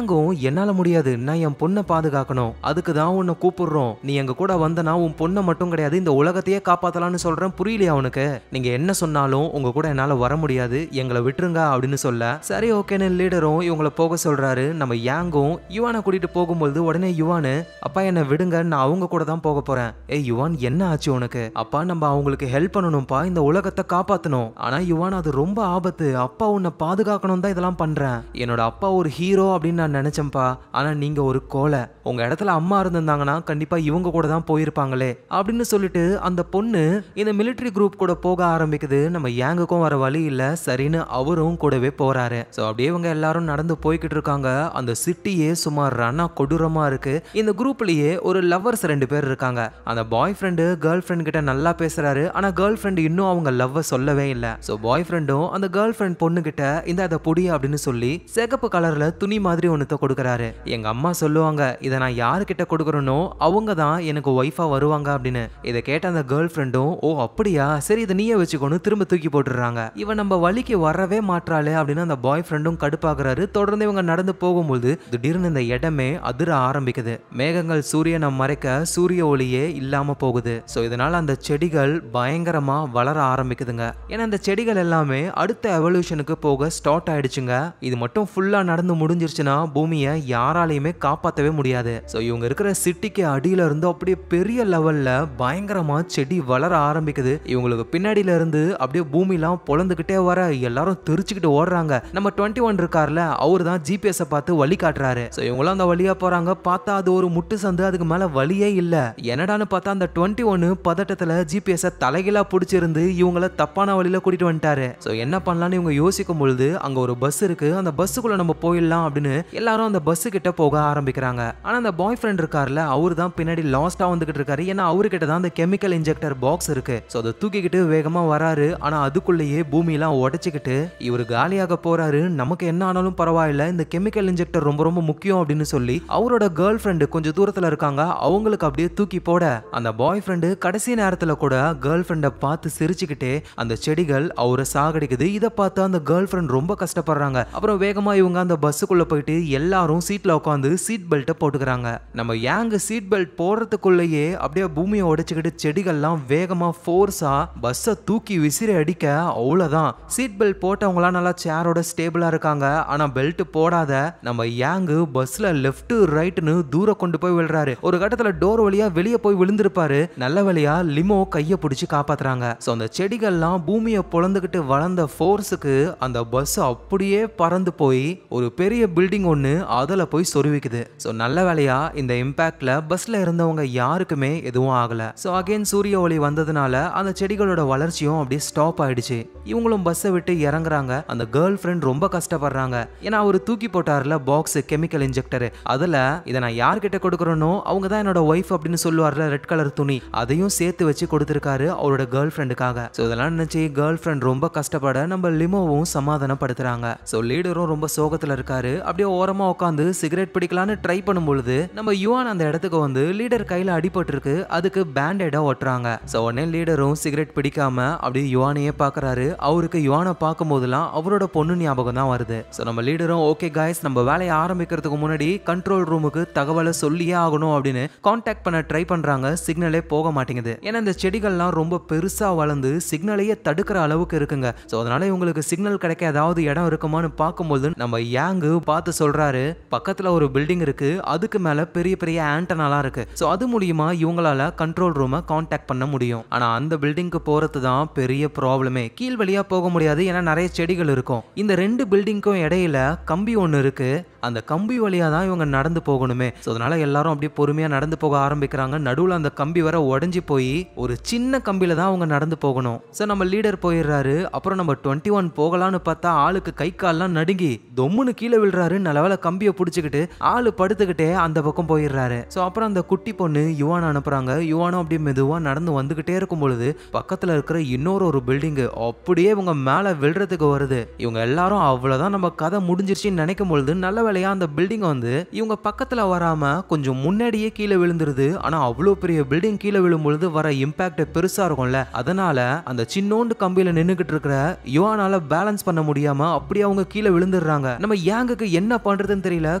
யாங்கும் என்னால முடியாது, நான் என் பொண்ணை பாதுகாக்கணும், அதுக்கு தான் உன்னை கூப்பிடுறோம், நீ எங்க கூட வந்தனா உன் பொண்ணை மட்டும் கிடையாது இந்த உலகத்தையே காப்பாத்தலாம்னு சொல்றேன், புரியலையா அவனுக்கு, நீங்க என்ன சொன்னாலும் உங்க கூட என்னால வர முடியாது, எங்களை விட்டுருங்க அப்படின்னு சொல்ல சரி ஓகேன்னு லீடரும் இவங்களை போக சொல்றாரு. நம்ம யாங்கும் யுவானை கூட்டிட்டு போகும்போது உடனே யுவானு அப்பா என்ன விடுங்க, நான் அவங்க கூட தான் போக போறேன். ஏய் யுவான் என்ன ஆச்சு உனக்கு? அப்பா நம்ம அவங்களுக்கு ஹெல்ப் பண்ணணும்ப்பா, இந்த உலகத்தை காப்பாத்தணும். ஆனா யுவான் அது ரொம்ப ஆபத்து, அப்பா உன்னை பாதுகாக்கணும் தான் இதெல்லாம் பண்றேன், என்னோட அப்பா ஒரு ஹீரோ அப்படின்னு நான் நினைச்சேன்ப்பா, ஆனா நீங்க ஒரு கோலை, உங்க இடத்துல அம்மா இருந்திருந்தாங்கன்னா கண்டிப்பா இவங்க கூட தான் போயிருப்பாங்களே அப்படின்னு சொல்லிட்டு அந்த பொண்ணு இந்த மிலிட்டரி குரூப் கூட போக ஆரம்பிக்குது. நம்ம யாங்குக்கும் வர வழி இல்ல, சரின்னு அவரும் கூடவே போறாரு. சோ அப்படியே இவங்க எல்லாரும் நடந்து போய்கிட்டு இருக்காங்க. அந்த சிட்டியே சுமார் ரணா கொடூரமா இருக்கு. இந்த குரூப்லயே ஒரு லவ்வர்ஸ் 2 பேர் இருக்காங்க. அந்த பாய் ஃப்ரெண்டு கேர்ள் ஃப்ரெண்ட் கிட்ட நல்லா பேசுறாரு, ஆனா கேர்ள் ஃப்ரெண்ட் இன்னும் அவங்க லவ் சொல்லவே இல்ல. சோ பாய் ஃப்ரெண்டும் அந்த கேர்ள் ஃப்ரெண்ட் பொண்ணு கிட்ட இந்த அத பொடி அப்படின்னு சொல்லி சிகப்பு கலர்ல துணி மாதிரி ஒன்னத்தை கொடுக்கறாரு. எங்க அம்மா சொல்லுவாங்க இதை நான் யாருக்கிட்ட கொடுக்கறனோ அவங்க தான் எனக்கு ஒய்ஃபா வருவாங்க அப்படின்னு. இதை கேட்ட அந்த கேர்ள் ஃப்ரெண்டும் ஓ அப்படியா, சரி இதை நீயே வச்சுக்கோன்னு திரும்ப தூக்கி போட்டுறாங்க. இவன் நம்ம வழிக்கு வரவே மாற்றாளே அப்படின்னு அந்த பாய் ஃப்ரெண்டும் கடுப்பாக்குறாரு. தொடர்ந்து இவங்க நடந்து போகும்போது திடீர்னு இந்த இடமே அதிர ஆரம்பிக்குது. மேகங்கள் சூரியனை மறைக்க சூரிய ஒளியே இல்லாம போகுது. சோ இதனால அந்த செடிகள் பயங்கரமா வளர ஆரம்பிக்குதுங்க. ஏன்னா அந்த செடிகள் எல்லாமே அடுத்த எவல்யூஷனுக்கு போக ஸ்டார்ட் ஆயிடுச்சுங்க. இது மட்டும் ஃபுல்லா நடந்து முடிஞ்சிருச்சுன்னா பூமியை யாராலையுமே காப்பாற்றவே முடியாது. சோ இவங்க இருக்கிற சிட்டிக்கு அடியில இருந்து அப்படியே பெரிய லெவல்ல பயங்கரமா செடி வளர ஆரம்பிக்குது. இவங்களுக்கு பின்னாடியில இருந்து அப்படியே பூமிலாம் பொழந்துகிட்டே வர எல்லாரும் தெரிச்சுக்கிட்டு ஓடுறாங்க. நம்ம 21 இருக்கார்ல, அவரு தான் ஜிபிஎஸ் பார்த்து வழி காட்டுறாரு. சோ இவங்களும் அந்த வழியா போறாங்க. பார்த்தா அது ஒரு முட்டு சந்து, அதுக்கு மேல வழியே இல்ல. என்னடான்னு பார்த்தா அந்த 21 பதட்டத்துல ஜிபிஎஸ் தலைகீழா பிடிச்சிருந்து இவங்கள தப்பான வழியில கூட்டிட்டு வந்துட்டாரு. சோ என்ன பண்ணலாம்னு இவங்க யோசிக்கும் பொழுது அங்க ஒரு பஸ் இருக்கு, அந்த பஸ்ஸுக்குள்ள நம்ம போயிடலாம் அப்படின்னு எல்லாரும் அந்த பஸ் கிட்ட போக ஆரம்பிக்கிறாங்க. ஆனா அந்த பாய் ஃப்ரெண்ட் இருக்கார்ல, அவரு தான் பின்னாடி லாஸ்டா வந்துகிட்டு இருக்காரு. ஏன்னா அவர்கிட்ட தான் அந்த கெமிக்கல் இன்ஜெக்டர் பாக்ஸ் இருக்கு. சோ அதை தூக்கிக்கிட்டு வேகமா வராரு. ஆனா அதுக்குள்ளேயே பூமி எல்லாம் உடைச்சுக்கிட்டு இவரு காலியாக போறாரு. நமக்கு என்ன ஆனாலும் பரவாயில்ல, இந்த கெமிக்கல் இன்ஜெக்டர் ரொம்ப ரொம்ப முக்கியம் அப்படின்னு சொல்லி அவரோட கேர்ள் ஃப்ரெண்டு கொஞ்சம் தூரத்துல இருக்காங்க, அவங்களுக்கு அப்படியே தூக்கி போட அந்த பாய் ஃப்ரெண்டு கடைசி நேரத்துல கூட கேர்ள் ஃப்ரெண்டை பார்த்து சிரிச்சுக்கிட்டே அந்த செடிகள் அவரை சாகடிக்குது. இதை பார்த்து அந்த கேர்ள் ஃப்ரெண்ட் ரொம்ப கஷ்டப்படுறாங்க. அப்புறம் வேகமா இவங்க அந்த பஸ்ஸுக்குள்ள போயிட்டு எல்லாரும் சீட்ல உட்காந்து சீட் பெல்ட்டை போட்டுக்கிறாங்க. நம்ம யாங்க சீட் பெல்ட் போடுறதுக்குள்ளேயே அப்படியே பூமியை உடைச்சுக்கிட்டு செடிகள்லாம் வேகமா ஃபோர்ஸா பஸ்ஸை தூக்கி விசிறி அடிக்க அவ்வளவுதான். சீட் பெல்ட் போட்டவங்களாம் நல்லா சேரோட ஸ்டேபிளா இருக்காங்க. ஆனா பெல்ட் போடாத நம்ம யாங்கு பஸ்ல லெஃப்ட் ரைட்னு தூரம் கொண்டு போய் விழுறாரு. ஒரு கட்டத்துல டோர் வழியா வெளியே போய் விழுந்திருப்பாரு. நல்ல வழியா லிமோ கைய பிடிச்சு காப்பாத்துறாங்க. சோ அந்த செடிகள்லாம் பூமியை பொழந்துகிட்டு வளர்ந்த ஃபோர்ஸுக்கு அந்த பஸ் அப்படியே பறந்து போய் ஒரு பெரிய பில்டிங் ஒன்னு அதுல போய் சொருவிக்குது. சோ நல்ல வேலையா இந்த இம்பாக்ட்ல பஸ்ல இருந்தவங்க யாருக்குமே எதுவும் ஆகல. சோ அகைன் சூரிய ஒளி வந்ததுனால அந்த செடிகளோட வளர்ச்சியும் அப்படியே ஸ்டாப் ஆயிடுச்சு. இவங்களும் பஸ்ஸை விட்டு இறங்குறாங்க. அந்த கேர்ள் ஃப்ரெண்ட் ரொம்ப கஷ்டப்படுறாங்க. ஏன்னா அவரு தூக்கி போட்டார்ல பாக்ஸ் கெமிக்கல் இன்ஜெக்டர், அதுல இதை நான் யார்கிட்ட கொடுக்கறனோ அவங்க தான் என்னோட ஒய்ஃப் அப்படின்னு சொல்லுவார்ல, ரெட் கலர் துணி அதையும் சேர்த்து வச்சு கொடுத்திருக்காரு அவரோட கேர்ள் ஃப்ரெண்டுக்காக. சோ இதெல்லாம் நினைச்சு கேர்ள் ஃப்ரெண்ட் ரொம்ப கஷ்டப்பட நம்ம லிமோவும் சமாதானப்படுத்துறாங்க. சோ லீடரும் ரொம்ப சோகத்துல இருக்காரு. அப்படியே ஓரமா உட்காந்து சிகரெட் பிடிக்கலான்னு ட்ரை பண்ணும்பொழுது நம்ம யுவான் அந்த இடத்துக்கு வந்து லீடர் கையில அடிபட்டு இருக்கு, அதுக்கு பேண்டேடா ஒட்டுறாங்க. சோ உடனே லீடரும் சிகரெட் பிடிக்காம அப்படியே யுவானையே பாக்குறாரு. அவருக்கு யுவானை பார்க்கும் போதெல்லாம் அவரோட பொண்ணு ஞாபகம் தான் வருது. சோ நம்ம லீடரும் ஓகே காய்ஸ், நம்ம வேலையை ஆரம்பிக்கிறதுக்கு முன்னாடி கண்ட்ரோல் ரூமுக்கு தகவலை சொல்லியே ஆகணும் அப்படின்னு கான்டாக்ட் பண்ண ட்ரை பண்றாங்க. சிக்னலே போக மாட்டேங்குது. ஏன்னா இந்த செடிகள்லாம் ரொம்ப பெருசா வளர்ந்து சிக்னலையே தடுக்கிற அளவுக்கு இருக்குங்க. சோ அதனால இவங்களுக்கு சிக்னல் கிடைக்க ஏதாவது இடம் இருக்குமான்னு பார்க்கும்போது நம்ம யாங்கு பார்த்து சொல்றாரு, பக்கத்துல ஒரு பில்டிங் இருக்கு, அதுக்கு மேல பெரிய பெரிய ஆண்டனாலாம் இருக்கு. சோ அது மூலியமா இவங்களால கண்ட்ரோல் ரூமை கான்டாக்ட் பண்ண முடியும். ஆனா அந்த பில்டிங்க்கு போறது தான் பெரிய ப்ராப்ளமே. கீழ் வழியா போக முடியாது, ஏன்னா நிறைய செடிகள் இருக்கும். இந்த 2 பில்டிங்க்கும் இடையில கம்பி ஒன்னு இருக்கு, அந்த கம்பி வழியா தான் இவங்க நடந்து போகணுமே. சோ அதனால எல்லாரும் அப்படியே பொறுமையா நடந்து போக ஆரம்பிக்கிறாங்க. நடுவுல அந்த கம்பி வர உடைஞ்சு போய் ஒரு சின்ன கம்பியில தான் அவங்க நடந்து போகணும். சோ நம்ம லீடர் போயிடுறாரு. அப்புறம் நம்ம 21 போகலான்னு பார்த்தா ஆளுக்கு கை கால்லாம் நடுங்கி தொம்முன்னு கீழே விழுறாரு. நல்லவேளை கம்பியை பிடிச்சிக்கிட்டு ஆளு படுத்துக்கிட்டே அந்த பக்கம் போயிடுறாரு. சோ அப்புறம் அந்த குட்டி பொண்ணு யுவான் அனுப்புறாங்க. யுவானும் அப்படியே மெதுவா நடந்து வந்துகிட்டே இருக்கும் பொழுது பக்கத்துல இருக்கிற இன்னொரு பில்டிங் அப்படியே இவங்க மேல விழுறதுக்கு வருது. இவங்க எல்லாரும் அவ்வளவுதான் நம்ம கதை முடிஞ்சிருச்சுன்னு நினைக்கும் பொழுது நல்ல வேலையா அந்த பில்டிங் வந்து இவங்க பக்கத்துல வராம கொஞ்சம் முன்னாடியே கீழே விழுந்துருது. ஆனா அவ்வளவு பெரிய பில்டிங் கீழே விழும்பொழுது வர இம்பாக்ட் பெருசா இருக்கும்ல, அதனால அந்த சின்னோண்டு கம்பியில நின்னுகிட்டு இருக்கிற யுவானால பேலன்ஸ் பண்ண முடியாம அப்படியே அவங்க கீழே விழுந்துடுறாங்க. நம்ம யாங்குக்கு என்ன பண்றதுன்னு தெரியல.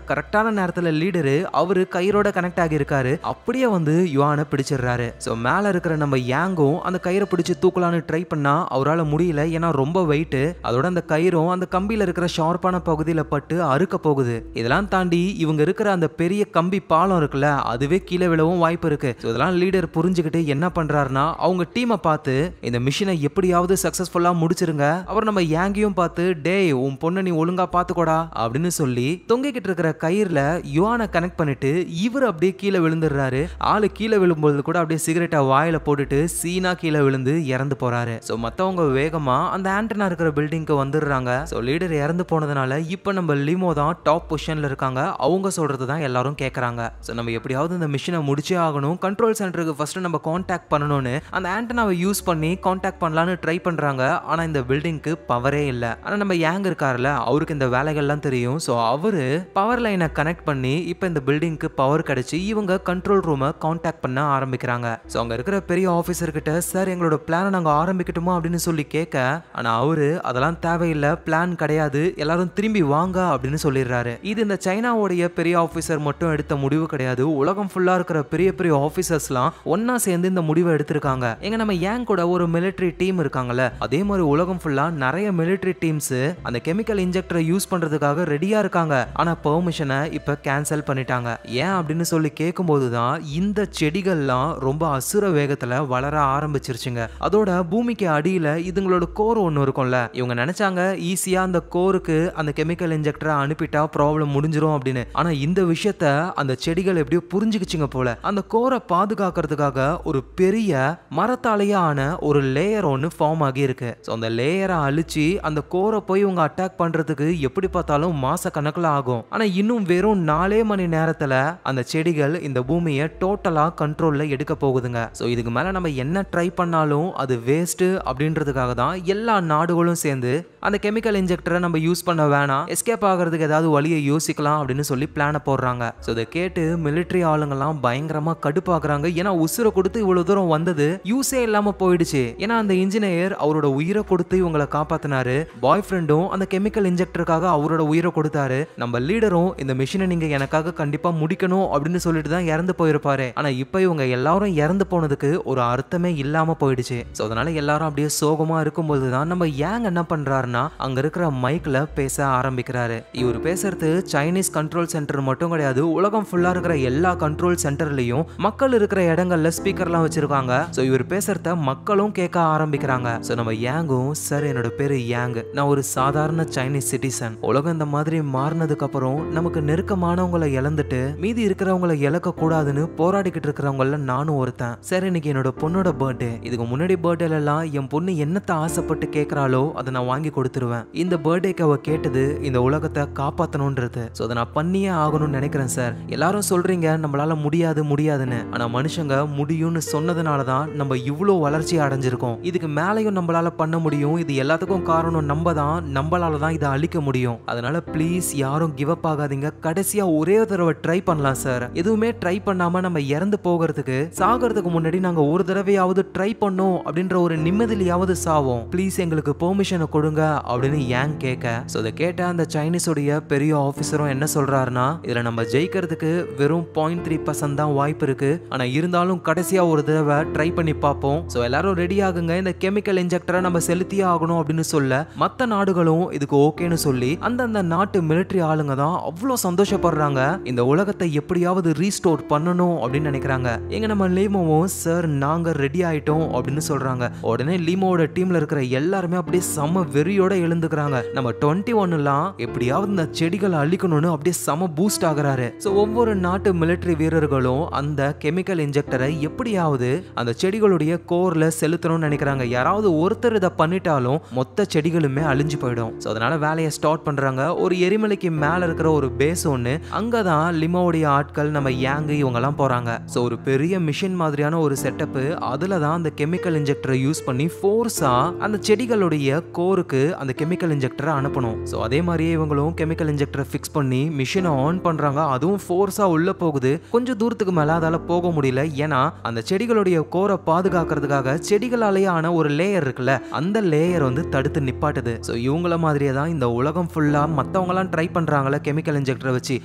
கரெக்டான நேரத்துல லீடரு அவரு கயிறோட கனெக்ட் ஆகி இருக்காரு. அப்படியே வந்து யுவானை பிடிச்சிடுறாரு. சோ மேல இருக்கிற நம்ம யாங்கும் அந்த கயிறை பிடிச்சு தூக்கலான்னு ட்ரை பண்ணா அவரால் முடியல. ஏன்னா ரொம்ப வெயிட். அதோட அந்த கயிறும் அந்த கம்பியில இருக்கிற ஷார்ப்பான பகுதியில பட்டு அறுக்க போகுது. இதெல்லாம் தாண்டி இவங்க இருக்கிற அந்த பெரிய கம்பி பாலம் இருக்குல்ல, அதுவே கீழே விழவும் வாய்ப்பு இருக்கு. இதெல்லாம் லீடர் புரிஞ்சுக்கிட்டு என்ன பண்றாருன்னா அவங்க டீமை பார்த்து இந்த மிஷினை எப்படியாவது சக்சஸ்ஃபுல்லா முடிச்சிருங்க. அவர் நம்ம யாங்கியும் பார்த்து டேய் உன் பொண்ணை நீ ஒழுங்கா பாத்துக்கோடா அப்படின்னு சொல்லி தொங்கிக்கிட்டு இருக்கிற கயிறுல யுவானை கனெக்ட் பண்ணிட்டு இவர் அப்படியே கீழே விழுந்துடுறாரு. ஆளு கீழே விழும்போது கூட அப்படியே சிகரெட்டை வாயில போட்டுட்டு சீனா கீழே விழுந்து இறந்து போறாரு. சோ மத்தவங்க வேகமா அந்த ஆண்டனா இருக்கிற பில்டிங்க்கு வந்துடுறாங்க. சோ லீடர் இறந்து போனதுனால இப்ப நம்ம லிமோ தான் டாப் பொசிஷன்ல இருக்காங்க. அவங்க சொல்றது தான் எல்லாரும் கேட்கறாங்க. சோ நம்ம எப்படியாவது இந்த மிஷினை முடிச்சே ஆகணும். கண்ட்ரோல் சென்டருக்கு ஃபர்ஸ்ட் நம்ம கான்டாக்ட் பண்ணணும்னு அந்த ஆண்டனாவை யூஸ் பண்ணி கான்டாக்ட் பண்ணலான்னு ட்ரை பண்றாங்க. ஆனா இந்த பில்டிங்க்கு பவரே இல்ல. ஆனா நம்ம யாங் இருக்காருல, அவருக்கு இந்த வேலைகள்லாம் தெரியும். சோ அவரு பவர் லைனை கனெக்ட் பண்ணி இப்ப இந்த பில்டிங்க்கு பவர் கிடைச்சு இவங்க கண்ட்ரோல் ரூமை கான்டாக்ட் பண்ண ஆரம்பிக்கிறாங்க. சோ அங்க இருக்கிற பெரிய ஆபீசர் கிட்ட சார் எங்களோட பிளானை நாங்க ஆரம்பிக்கட்டுமா அப்படின்னு சொல்லி கேட்க, ஆனா அவரு அதெல்லாம் தேவையில்லை, பிளான் கிடையாது, எல்லாரும் திரும்பி வாங்க அப்படின்னு சொல்லிடுறாரு. இது இந்த சைனாவுடைய பெரிய ஆபீசர் மட்டும் எடுத்த முடிவு கிடையாது. உலகம் ஃபுல்லா இருக்கிற பெரிய பெரிய ஆபீசர்ஸ்லாம் ஒன்னா சேர்ந்து இந்த முடிவை எடுத்திருக்காங்க. எங்க நம்ம யாங் கூட ஒரு மிலிட்டரி டீம் இருக்காங்கல்ல, அதே மாதிரி உலகம் ஃபுல்லா நிறைய மிலிட்டரி டீம்ஸ் அந்த கெமிக்கல் இன்ஜெக்டரை யூஸ் பண்றதுக்காக ரெடியா இருக்காங்க. ஆனா பெர்மிஷனை இப்ப கேன்சல் பண்ணிட்டாங்க. ஏன் அப்படின்னு சொல்லி கேட்கும்போது தான் இந்த செடிகள்லாம் ரொம்ப அசுர வேகத்துல வளர ஆரம்பிச்சிருச்சுங்க. அதோட பூமிக்கு அடியில இதுங்களோட கோர் ஒன்று இருக்கும்ல, இவங்க நினைச்சாங்க ஈஸியா அந்த கோருக்கு அந்த கெமிக்கல் இன்ஜெக்டரை அனுப்பிட்டா ப்ராப்ளம் முடிஞ்சிரும் அப்படின்னு. ஆனா இந்த விஷயத்த அந்த செடிகள் எப்படியோ புரிஞ்சுக்கிச்சுங்க போல. அந்த கோரை பாதுகாக்கிறதுக்காக ஒரு பெரிய மரத்தாலேயே ஆன ஒரு லேயர் ஒன்று ஃபார்ம் ஆகி இருக்கு. அந்த லேயரை அழிச்சு அந்த கோரை போய் இவங்க அட்டாக் பண்றதுக்கு எப்படி பார்த்தாலும் மாச கணக்கில் ஆகும். ஆனா இன்னும் வெறும் 4 மணி நேரத்துல அந்த செடிகள் இந்த பூமியை டோட்டலா கண்ட்ரோல்ல எடுக்க போகுதுங்க. சோ இதுக்கு மேல நம்ம என்ன ட்ரை பண்ணாலும் அது வேஸ்ட் அப்படின்றதுக்காக தான் எல்லா நாடுகளும் சேர்ந்து அந்த கெமிக்கல் இன்ஜெக்டரை நம்ம யூஸ் பண்ண வேணாம், எஸ்கேப் ஆகிறதுக்கு ஏதாவது வழியை யோசிக்கலாம் அப்படின்னு சொல்லி பிளான போடுறாங்க. சோ இதை கேட்டு மிலிட்டரி ஆளுங்கெல்லாம் பயங்கரமா கடுப்பாக்குறாங்க. ஏன்னா உசுரை கொடுத்து இவ்வளவு தூரம் வந்தது யூஸே இல்லாம போயிடுச்சு. ஏன்னா அந்த இன்ஜினியர் அவரோட உயிரை கொடுத்து இவங்களை காப்பாத்தினாரு. பாய் ஃப்ரெண்டும் அந்த கெமிக்கல் இன்ஜெக்டருக்காக அவரோட உயிரை கொடுத்தாரு. நம்ம லீடரும் இந்த மிஷினை நீங்க எனக்காக கண்டிப்பா முடிக்கணும் அப்படின்னு சொல்லிட்டு தான் இறந்து போயிருப்பாரு. ஆனா இப்ப இவங்க எல்லாரும் இறந்து போனதுக்கு ஒரு அர்த்தமே இல்லாம போயிடுச்சு. சோ அதனால எல்லாரும் அப்படியே சோகமா இருக்கும்போது தான் நம்ம யாங் என்ன பண்றாருன்னா அங்க இருக்கிற மைக்ல பேச ஆரம்பிக்கிறாரு. இவர் பேசுறது சைனீஸ் கண்ட்ரோல் சென்டர் மட்டும் கிடையாது, உலகம் ஃபுல்லா இருக்கிற எல்லா கண்ட்ரோல் சென்டர்லயும் மக்கள் இருக்கிற இடங்கள்ல ஸ்பீக்கர்லாம் வச்சிருக்காங்க. சோ இவர் பேசுறத மக்களும் கேட்க ஆரம்பிக்கிறாங்க. சோ நம்ம யாங்கும் சார் என்னோட பேரு யாங், நான் ஒரு சாதாரண சைனீஸ் சிட்டிசன். உலகம் இந்த மாதிரி மாறினதுக்கு அப்புறம் நமக்கு நெருக்கமானவங்களை இழந்துட்டு மீதி இருக்கிறவங்களை இழக்க கூடாதுன்னு போராடிக்கிட்டு இருக்கிறவங்கள நானும் ஒருத்தன். சரி இன்னைக்கு என்னோட பொண்ணோட பர்த்டே. இதுக்கு முன்னாடி பர்த்டேல எல்லாம் என் பொண்ணு என்னத்தை ஆசைப்பட்டு கேட்கறாளோ அதை நான் வாங்கி கொடுத்துருவேன். இந்த பர்த்டேக்கு அவ கேட்டது இந்த உலகத்தை காப்பாத்தணும்ன்றது. சோ அதை நான் பண்ணியே ஆகணும்னு நினைக்கிறேன் சார். எல்லாரும் சொல்றீங்க நம்மளால முடியாது முடியாதுன்னு, ஆனா மனுஷங்க முடியும்னு சொன்னதுனாலதான் நம்ம இவ்வளோ வளர்ச்சி அடைஞ்சிருக்கோம். இதுக்கு மேலையும் நம்மளால பண்ண முடியும். இது எல்லாத்துக்கும் காரணம் நம்ம தான், நம்மளால தான் இதை அழிக்க முடியும். அதனால ப்ளீஸ் யாரும் கிவ் அப் ஆகாதீங்க. கடைசியா ஒரே தடவை ட்ரை பண்ணலாம் சார். எதுவுமே ட்ரை பண்ணாம நம்ம இறந்து போகிறதுக்கு சாகிறதுக்கு முன்னாடி நாங்க ஒரு தடவையாவது ட்ரை பண்ணோம் அப்படின்ற ஒரு நிம்மதியிலாவது சாவோம். ப்ளீஸ் எங்களுக்கு பெர்மிஷனை கொடுங்க அப்படின்னு யாங் கேட்க, சோ அதை கேட்ட அந்த சைனீஸோடைய பெரிய ஆபீசரும் என்ன சொல்றாருன்னா இதுல நம்ம ஜெயிக்கிறதுக்கு வெறும் 0.3% தான் வாய்ப்பு இருக்கு. ஆனா இருந்தாலும் கடைசியா ஒரு தடவை ட்ரை பண்ணி பார்ப்போம். சோ எல்லாரும் ரெடி ஆகுங்க, இந்த கெமிக்கல் இன்ஜெக்டரை நம்ம செலுத்தியே ஆகணும் அப்படின்னு சொல்ல மத்த நாடுகளும் இதுக்கு ஓகேன்னு சொல்லி அந்தந்த நாட்டு மிலிட்டரி ஆளுங்க தான் அவ்வளோ சந்தோஷப்படுறாங்க. இந்த உலகத்தை எப்படியாவது ரீஸ்டோர் பண்ணணும் அப்படின்னு நினைக்கிறாங்க. எங்க நம்ம லீமோவும் சார் நாங்க ரெடி ஆயிட்டோம் அப்படின்னு சொல்றாங்க. உடனே லீமோட டீம்ல இருக்கிற எல்லாருமே அப்படியே செம வெறியோட எழுந்துக்கிறாங்க. நம்ம 21 எப்படியாவது இந்த செடிகளை அழிக்கணும்னு அப்படியே செம பூஸ்ட் ஆகுறாரு. சோ ஒவ்வொரு நாட்டு மிலிட்டரி வீரர்களும் அந்த கெமிக்கல் இன்ஜெக்டரை எப்படியாவது அந்த செடிகளுடைய கோர்ல செலுத்தணும்னு நினைக்கிறாங்க. யாராவது ஒருத்தர் இதை பண்ணிட்டாலும் மொத்த செடிகளுமே அழிஞ்சு போயிடும். சோ அதனால வேலையை ஸ்டார்ட் பண்றாங்க. ஒரு எரிமலைக்கு மேல இருக்கிற ஒரு பேஸ் ஒன்னு, அங்கதான் லிமோவுடைய ஆட்கள் நம்ம யாங் இவங்க எல்லாம் போறாங்க. சோ ஒரு பெரிய மிஷின் மாதிரியான ஒரு செட்டப், அதுல தான் அந்த கெமிக்கல் இன்ஜெக்டரை யூஸ் பண்ணி ஃபோர்ஸா அந்த செடிகளுடைய கோருக்கு அந்த கெமிக்கல் இன்ஜெக்டரை அனுப்பணும். ஸோ அதே மாதிரியே இவங்களும் கெமிக்கல் இன்ஜெக்டரை ஃபிக்ஸ் பண்ணி மிஷினை ஆன் பண்றாங்க. அதுவும் ஃபோர்ஸா உள்ள போகுது. கொஞ்சம் தூரத்துக்கு மேல அதால போக முடியல. ஏன்னா அந்த செடிகளுடைய கோரை பாதுகாக்கிறதுக்காக செடிகளாலேயே ஆன ஒரு லேயர் இருக்குல்ல, அந்த லேயர் வந்து தடுத்து நிப்பாட்டுது. ஸோ இவங்கள மாதிரியே தான் இந்த உலகம் ஃபுல்லா மற்றவங்களாம் ட்ரை பண்றாங்கல்ல கெமிக்கல் இன்ஜெக்டரை வச்சு,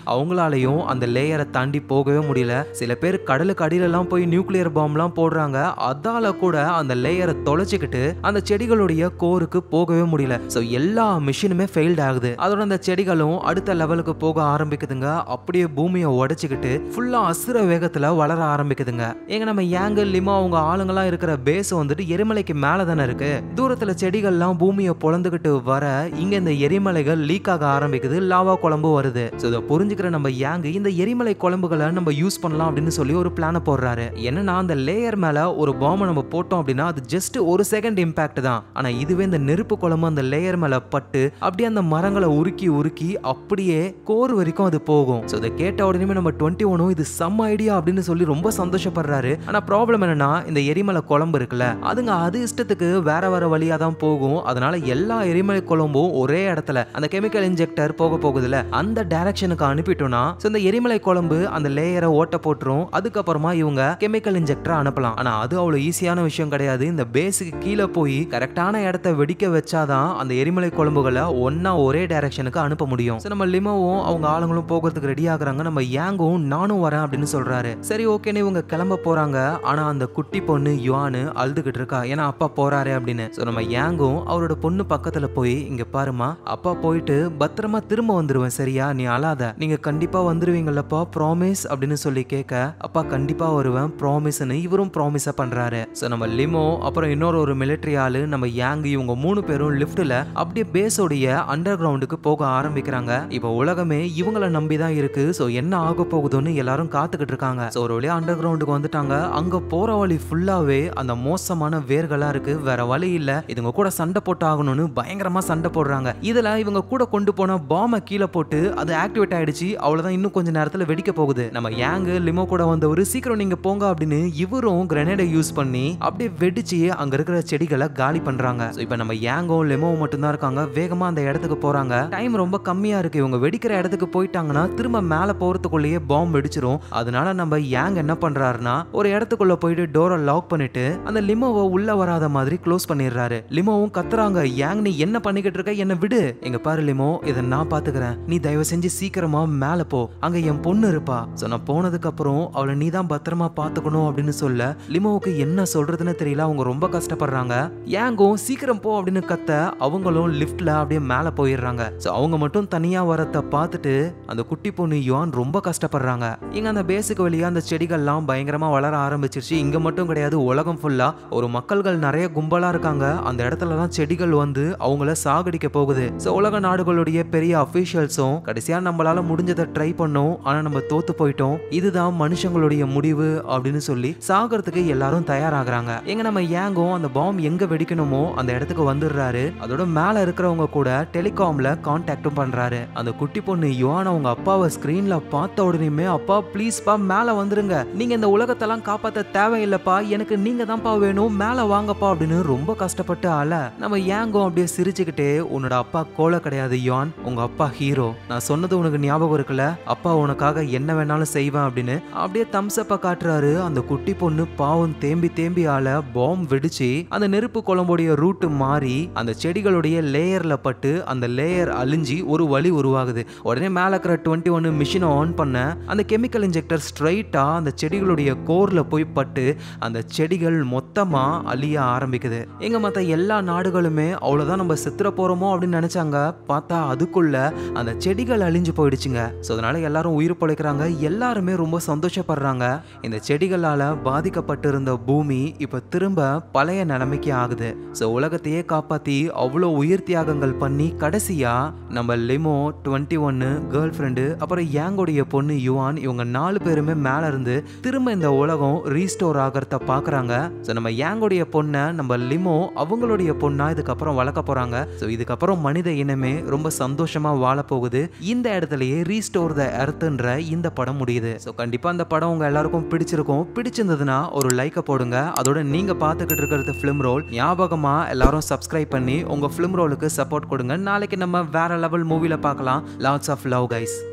அவங்களாலையும் அந்த லேயரை தாண்டி போகவே முடியல. சில பேர் கடலுக்கு அடியிலலாம் போய் நியூக்ளியர் பாம்லாம் போடுறாங்க. அதால கூட அந்த லேயரை தொலைச்சிக்கிட்டு அந்த செடிகளுடைய கோருக்கு போகவே முடியல. ஸோ எல்லா மிஷினுமே ஃபெயில்ட் ஆகுது. அதோட அந்த செடிகளும் அடுத்த லெவலுக்கு போக ஆரம்பிக்குதுங்க. அப்படியே பூமியை உடைச்சிக்கிட்டு ஃபுல்லா அசுர வேகத்துல வளர ஆரம்பிக்குதுங்க. எங்க நம்ம யாங் லிமோ அவங்க ஆளுங்கெல்லாம் இருக்கிற பேஸ் வந்துட்டு எரிமலைக்கு மேல தானே இருக்கு. தூரத்துல செடிகள்லாம் பூமியை பொழந்துகிட்டு வர இங்க இந்த எரிமலைகள் லீக் ஆக ஆரம்பிக்குது. லாவா குழம்பு வருது. ஸோ இதை புரிஞ்சுக்கிற நம்ம யாங் இந்த எரிமலை குழம்புகளை நம்ம யூஸ் பண்ணலாம் அப்படின்னு சொல்லி ஒரு பிளான போடுறாரு. என்னன்னா அந்த லேயர் மேல ஒரு பாம்பை நம்ம போட்டோம் அப்படின்னா அது ஜஸ்ட் ஒரு செகண்ட் இம்பாக்ட் தான். ஆனா இதுவே இந்த நெருப்பு குழம்பு அந்த லேயர் மேல பட்டு அப்படியே அந்த மரங்களை உருக்கி உருக்கி அப்படியே கோர் வரைக்கும் அது போகும். ஸோ இதை கேட்ட உடனே நம்ம 21 இது செம்ம ஐடியா அப்படின்னு சொல்லி ரொம்ப சந்தோஷப்படுறாரு. ஆனா ப்ராப்ளம் என்னன்னா இந்த எரிமலை குழம்பு இருக்குல்ல, அதுங்க அது இஷ்டத்துக்கு வேற வேற வழியா தான் போகும். அதனால எல்லா எரிமலை குழம்பும் ஒரே இடத்துல அந்த கெமிக்கல் இன்ஜெக்டர் போக போகுதுல அந்த டைரக்ஷனுக்கு அனுப்பிட்டோம்னா இந்த எரிமலை குழம்பு அந்த லேயரை ஓட்ட போட்டுரும். அதுக்கப்புறமா இவங்க கெமிக்கல் இன்ஜெக்டரை அனுப்பலாம். ஆனா அது அவ்வளவு ஈஸியான விஷயம் கிடையாது. இந்த பேஸுக்கு கீழே போய் கரெக்டான இடத்த வெடிக்க வச்சாதான் அந்த எரிமலை குழம்புகளை ஒன்னா ஒரே டைரக்ஷனுக்கு அனுப்ப முடியும். நம்ம லிமோவும் அவங்க ஆளுங்களும் போகிறதுக்கு ரெடி ஆகுறாங்க. நம்ம யாங்கும் நானும் வரேன் அப்படின்னு சொல்றாரு. சரி ஓகேன்னு இவங்க கிளம்ப போறாங்க. ஆனா அந்த குட்டி பொண்ணு யுவான் அழுதுகிட்டு இருக்கா. ஏன்னா அப்பா போறாரு அப்படின்னு. நம்ம யாங்கும் அவரோட பொண்ணு பக்கத்துல போய் இங்க பாருமா, அப்பா போயிட்டு பத்திரமா திரும்ப வந்துருவேன், சரியா, நீ அழாத, நீங்க கண்டிப்பா வந்துருவீங்கல்லப்பா, ப்ராமிஸ் அப்படின்னு சொல்லி கேட்க அப்பா கண்டிப்பா வருவேன் ப்ராமிஸ்னு இவரும் ப்ராமிஸ பண்றாரு. நம்ம லிமோ அப்புறம் இன்னொரு ஒரு மிலிட்டரி ஆளு நம்ம யாங் இவங்க 3 பேரும் லிஃப்ட்ல அப்படியே பேஸோடைய அண்டர் கிரவுண்டுக்கு போக ஆரம்பிக்கிறாங்க. இப்போ உலகமே இவங்கள நம்பி தான் இருக்கு. ஸோ என்ன ஆக போகுதுன்னு எல்லாரும் காத்துக்கிட்டு இருக்காங்க. ஸோ ஒரு வழியா அண்டர் கிரவுண்டுக்கு வந்துட்டாங்க. அங்க போற வழி ஃபுல்லாவே அந்த மோசமான வேர்களா இருக்கு. வேற வழி இல்ல, இதுங்க கூட சண்டை போட்டு ஆகணும்னு பயங்கரமா சண்டை போடுறாங்க. இதுல இவங்க கூட கொண்டு போன பாம்பை கீழே போட்டு அது ஆக்டிவேட் ஆயிடுச்சு. அவ்வளவுதான், இன்னும் கொஞ்ச நேரத்துல வெடிக்க போகுது. நம்ம யாங் லிமோ கூட வந்தவர் சீக்கிரம் நீங்க போங்க அப்படின்னு இவரும் கிரனேடை யூஸ் பண்ணி அப்படியே வெடிச்சு அங்க இருக்கிற செடிகளை காலி பண்றாங்க. இப்போ நம்ம யாங்கும் லிமோவும் மட்டும் தான் இருக்காங்க. வேகமா அந்த இடத்துக்கு போறாங்க. டைம் ரொம்ப கம்மியா இருக்கு. இவங்க வெடிக்கிற இடத்துக்கு போயிட்டாங்கன்னா திரும்ப மேல போறதுக்குள்ளேயே பாம்பு வெடிச்சிரும். அதனால நம்ம யாங் என்ன பண்றாருன்னா ஒரு இடத்துக்குள்ள போயிட்டு டோரை லாக் பண்ணிட்டு அந்த லிமோவை உள்ள வராத மாதிரி க்ளோஸ் பண்ணிடுறாரு. லிமோவும் கத்துறாங்க, யாங் நீ என்ன பண்ணிக்கிட்டு இருக்க, என்ன விடு, எங்க பாரு லிமோ, இதை நான் பாத்துக்கிறேன், நீ தயவு செஞ்சு சீக்கிரமா மேல போ, அங்க என் பொண்ணு இருப்பா. நான் போனதுக்கு அப்புறம் அவளை நீ தான் பத்திரமா பாத்துக்கணும் அப்படின்னு சொல்ல லிமோவுக்கு என்ன சொல்றதுன்னு தெரியல. அவங்க ரொம்ப கஷ்டப்படுறாங்க. யாங்கும் சீக்கிரம் போ அப்படின்னு கத்த அவங்களும் லிஃப்ட்ல அப்படியே மேல போயிடுறாங்க. அவங்க மட்டும் தனியா வரத பார்த்துட்டு அந்த குட்டி பொண்ணு யுவான் ரொம்ப கஷ்டப்படுறாங்க. இங்க அந்த பேஸுக்கு வெளியே அந்த செடிகள்லாம் பயங்கரமா வளர ஆரம்பிச்சிருச்சு. இங்க மட்டும் கிடையாது, உலகம் ஃபுல்லா ஒரு மக்கள்கள் நிறைய கும்பலா இருக்காங்க. அந்த இடத்துல தான் செடிகள் வந்து அவங்கள சாகடிக்க போகுது. உலக நாடுகளுடைய பெரிய அபிஷியல்ஸும் கடைசியா நம்மளால முடிஞ்சதை ட்ரை பண்ணோம், ஆனா நம்ம தோத்து போயிட்டோம், இதுதான் மனுஷங்களுடைய முடிவு அப்படின்னு சொல்லி சாகிறதுக்கு எல்லாரும் தயாராகிறாங்க. எங்க நம்ம யாங்கும் அந்த பாம் எங்க வெடிக்கணுமோ அந்த இடத்துக்கு வந்துடுறாரு. அதோட மேல இருக்கிறவங்க கூட டெலிகாம்ல கான்டாக்டும் பண்றாரு. அந்த குட்டி பொண்ணு யுவான் அவங்க அப்பாவை ஸ்கிரீன்ல பார்த்த உடனே அப்பா ப்ளீஸ் பா மேல வந்துருங்க, நீங்க இந்த உலகத்தெல்லாம் காப்பாத்த தேவையில்லப்பா, எனக்கு நீங்க தான்ப்பா வேணும், மேல வாங்கப்பா அப்படின்னு ரொம்ப கஷ்டப்பட்டு ஆள நம்ம யாங்கும் அப்படியே சிரிச்சுக்கிட்டே உன்னோட அப்பா கோலை கிடையாது யுவான், உங்க அப்பா ஹீரோ, நான் சொன்னது உனக்கு ஞாபகம் இருக்குல்ல, அப்பா உனக்காக என்ன வேணாலும் செய்வேன் அப்படின்னு அப்படியே தம்ஸ்அப்ப காட்டுறாரு. அந்த குட்டி பொண்ணு பாவம் தேம்பி தேம்பி ஆள பாம்பு வெடிச்சு அந்த நெருப்பு குழம்புடைய ரூட் மாறி அந்த செடிகளுடைய லேயர்ல பட்டு அந்த லேயர் அழிஞ்சி ஒரு வழி உருவாகுது. உடனே மேல இருக்கிற 21 மிஷினை ஆன் பண்ண அந்த கெமிக்கல் இன்ஜெக்டர் ஸ்ட்ரைட்டா அந்த செடிகளுடைய கோர்ல போய் பட்டு அந்த செடிகள் மொத்தமா அழிய ஆரம்பிக்குது. எங்க மத்த எல்லா நாடுகளுமே அவ்வளவுதான் நம்ம செத்துற போறோமோ அப்படின்னு நினைச்சாங்க. பார்த்தா அதுக்குள்ள அந்த செடிகள் அழிஞ்சு போயிடுச்சுங்க. அதனால எல்லாரும் உயிர் பிழைக்கிறாங்க. எல்லாருமே ரொம்ப சந்தோஷப்படுறாங்க. இந்த செடிகளால பாதிக்கப்பட்டிருந்த பூமி இப்ப திரும்ப பழைய நிலைமைக்கு ஆகுது. உலகத்தையே காப்பாத்தி அவ்வளோ உயிர் தியாகங்கள் பண்ணி கடைசியா நம்ம லிமோ, 21 கேர்ள் ஃப்ரெண்டு, அப்புறம் யாங்கோடைய பொண்ணு யுவான், இவங்க 4 பேருமே மேல இருந்து திரும்ப இந்த உலகம் ரீஸ்டோர் ஆகிறத பாக்குறாங்க. நம்ம யாங்கோடைய பொண்ணை நம்ம லிமோ அவங்களுடைய பொண்ணா இதுக்கப்புறம் வளர்க்க போறாங்க. இதுக்கப்புறம் மனித இனமே ரொம்ப சந்தோஷமா வாழ போகுது. இந்த இடத்துலயே ரீஸ்டோர் த எர்த்ன்ற இந்த படம் முடியுது. கண்டிப்பா இந்த படம் உங்க எல்லாருக்கும் பிடிச்சிருக்கும். பிடிச்சிருந்ததுன்னா ஒரு லைக்க போடுங்க. அதோட நீங்க பார்த்துக்கிட்டு இருக்கிறது ஃபிலிம் ரோல் ஞாபகமா எல்லாரும் சப்ஸ்கிரைப் பண்ணி உங்க ஃபிலிம் ரோலுக்கு சப்போர்ட் கொடுங்க. நாளைக்கு நம்ம வேற லெவல் மூவில பார்க்கலாம். Lots of love guys.